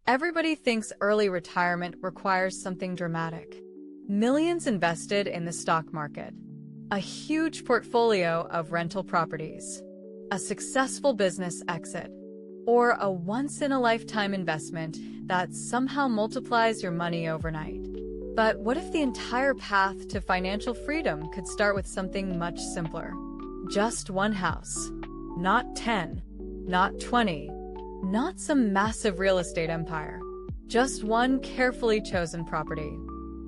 Everybody thinks early retirement requires something dramatic. Millions invested in the stock market, a huge portfolio of rental properties, a successful business exit, or a once-in-a-lifetime investment that somehow multiplies your money overnight. But what if the entire path to financial freedom could start with something much simpler? Just one house. Not 10, not 20, not some massive real estate empire. Just one carefully chosen property.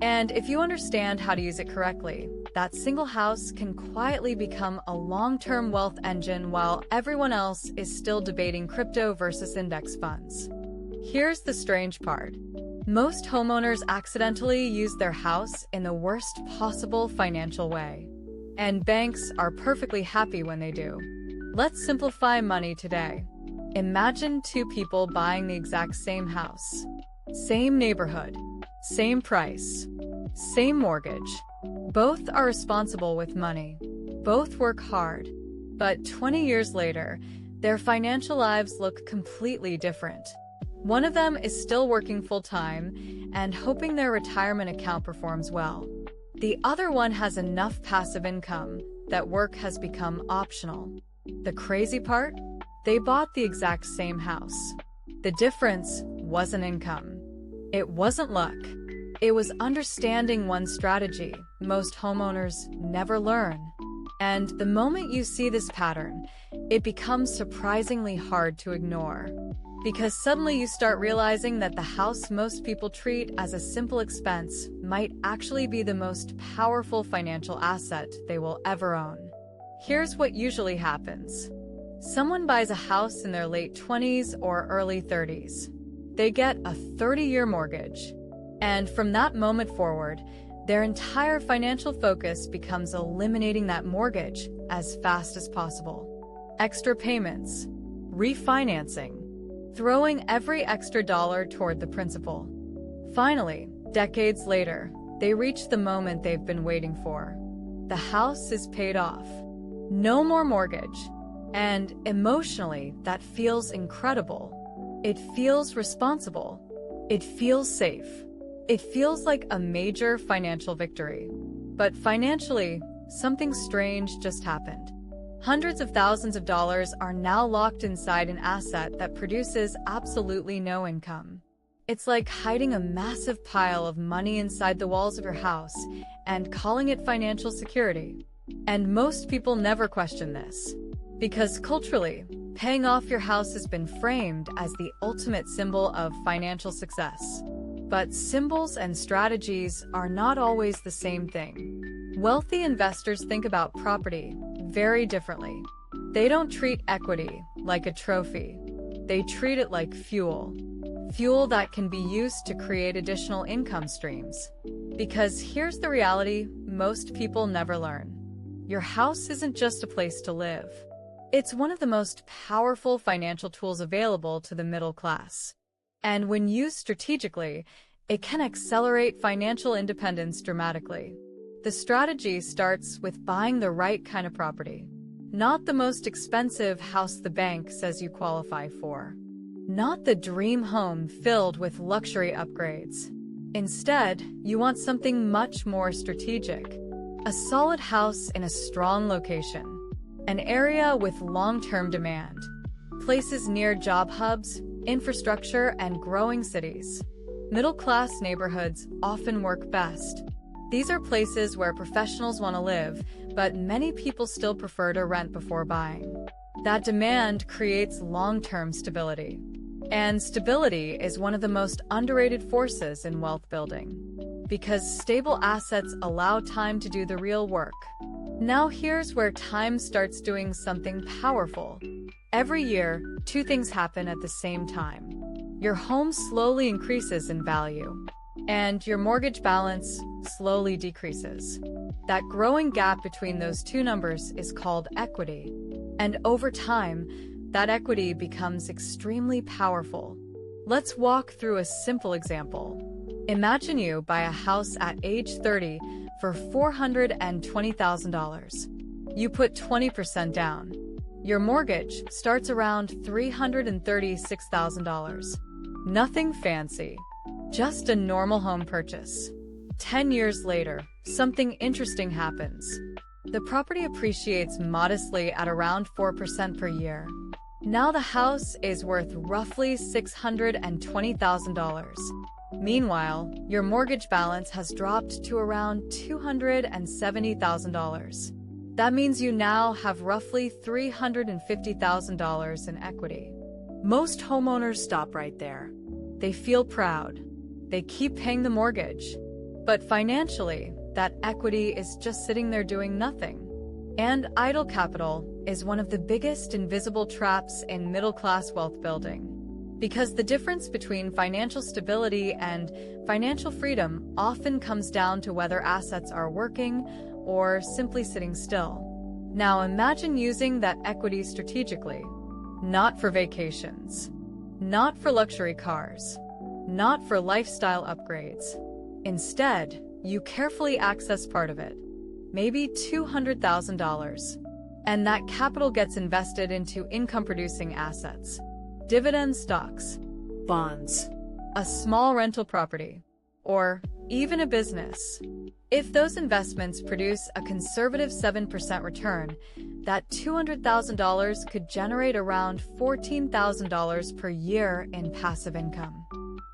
And if you understand how to use it correctly, that single house can quietly become a long-term wealth engine while everyone else is still debating crypto versus index funds. Here's the strange part. Most homeowners accidentally use their house in the worst possible financial way. And banks are perfectly happy when they do. Let's simplify money today. Imagine two people buying the exact same house. Same neighborhood, same price, same mortgage. Both are responsible with money. Both work hard. But 20 years later, their financial lives look completely different. One of them is still working full-time and hoping their retirement account performs well. The other one has enough passive income that work has become optional. The crazy part? They bought the exact same house. The difference wasn't income. It wasn't luck. It was understanding one strategy most homeowners never learn. And the moment you see this pattern, it becomes surprisingly hard to ignore. Because suddenly you start realizing that the house most people treat as a simple expense might actually be the most powerful financial asset they will ever own. Here's what usually happens. Someone buys a house in their late 20s or early 30s. They get a 30-year mortgage. And from that moment forward, their entire financial focus becomes eliminating that mortgage as fast as possible. Extra payments, refinancing, throwing every extra dollar toward the principal. Finally, decades later, they reach the moment they've been waiting for. The house is paid off. No more mortgage. And emotionally, that feels incredible. It feels responsible. It feels safe. It feels like a major financial victory. But financially, something strange just happened. Hundreds of thousands of dollars are now locked inside an asset that produces absolutely no income. It's like hiding a massive pile of money inside the walls of your house and calling it financial security. And most people never question this. Because culturally, paying off your house has been framed as the ultimate symbol of financial success. But symbols and strategies are not always the same thing. Wealthy investors think about property very differently. They don't treat equity like a trophy. They treat it like fuel. Fuel that can be used to create additional income streams. Because here's the reality most people never learn. Your house isn't just a place to live. It's one of the most powerful financial tools available to the middle class. And when used strategically, it can accelerate financial independence dramatically. The strategy starts with buying the right kind of property. Not the most expensive house the bank says you qualify for. Not the dream home filled with luxury upgrades. Instead, you want something much more strategic. A solid house in a strong location. An area with long-term demand. Places near job hubs, infrastructure, and growing cities. Middle-class neighborhoods often work best. These are places where professionals want to live, but many people still prefer to rent before buying. That demand creates long-term stability. And stability is one of the most underrated forces in wealth building. Because stable assets allow time to do the real work. Now here's where time starts doing something powerful. Every year, two things happen at the same time. Your home slowly increases in value, and your mortgage balance slowly decreases. That growing gap between those two numbers is called equity. And over time, that equity becomes extremely powerful. Let's walk through a simple example. Imagine you buy a house at age 30 for $420,000. You put 20% down. Your mortgage starts around $336,000. Nothing fancy, just a normal home purchase. 10 years later, something interesting happens. The property appreciates modestly at around 4% per year. Now the house is worth roughly $620,000. Meanwhile, your mortgage balance has dropped to around $270,000. That means you now have roughly $350,000 in equity. Most homeowners stop right there. They feel proud. They keep paying the mortgage. But financially, that equity is just sitting there doing nothing. And idle capital is one of the biggest invisible traps in middle-class wealth building. Because the difference between financial stability and financial freedom often comes down to whether assets are working or simply sitting still. Now imagine using that equity strategically. Not for vacations. Not for luxury cars. Not for lifestyle upgrades. Instead, you carefully access part of it, maybe $200,000. And that capital gets invested into income-producing assets. Dividend stocks, bonds, a small rental property, or even a business. If those investments produce a conservative 7% return, that $200,000 could generate around $14,000 per year in passive income.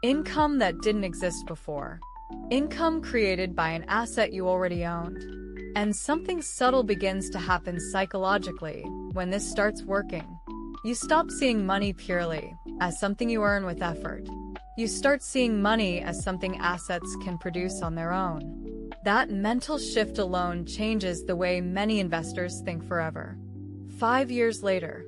Income that didn't exist before. Income created by an asset you already owned. And something subtle begins to happen psychologically when this starts working. You stop seeing money purely as something you earn with effort. You start seeing money as something assets can produce on their own. That mental shift alone changes the way many investors think forever. 5 years later,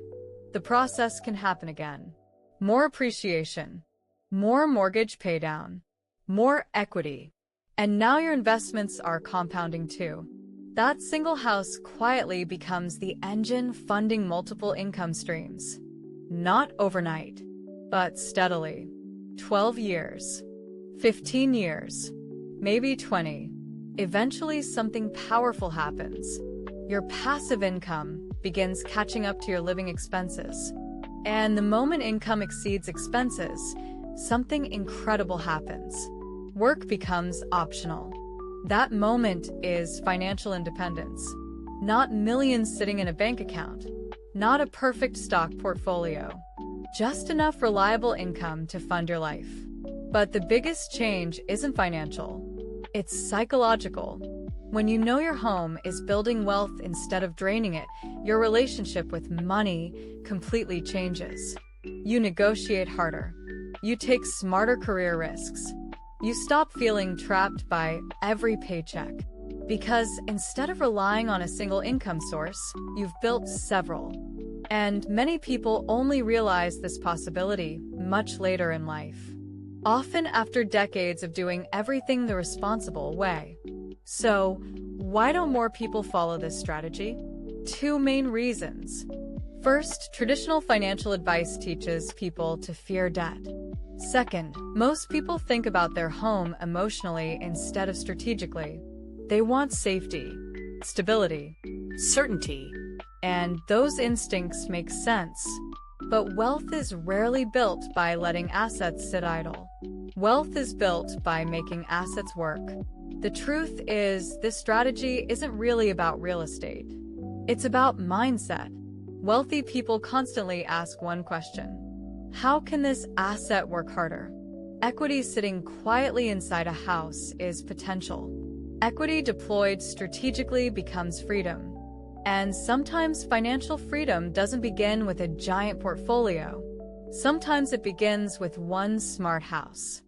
the process can happen again. More appreciation, more mortgage paydown, more equity. And now your investments are compounding too. That single house quietly becomes the engine funding multiple income streams. Not overnight, but steadily. 12 years, 15 years, maybe 20. Eventually something powerful happens. Your passive income begins catching up to your living expenses. And the moment income exceeds expenses, something incredible happens. Work becomes optional. That moment is financial independence. Not millions sitting in a bank account. Not a perfect stock portfolio. Just enough reliable income to fund your life. But the biggest change isn't financial. It's psychological. When you know your home is building wealth instead of draining it, your relationship with money completely changes. You negotiate harder. You take smarter career risks. You stop feeling trapped by every paycheck. Because instead of relying on a single income source, you've built several. And many people only realize this possibility much later in life. Often after decades of doing everything the responsible way. So, why don't more people follow this strategy? 2 main reasons. First, traditional financial advice teaches people to fear debt. Second, most people think about their home emotionally instead of strategically. They want safety, stability, certainty, and those instincts make sense. But wealth is rarely built by letting assets sit idle. Wealth is built by making assets work. The truth is, this strategy isn't really about real estate. It's about mindset. Wealthy people constantly ask one question. How can this asset work harder? Equity sitting quietly inside a house is potential. Equity deployed strategically becomes freedom. And sometimes financial freedom doesn't begin with a giant portfolio. Sometimes it begins with one smart house.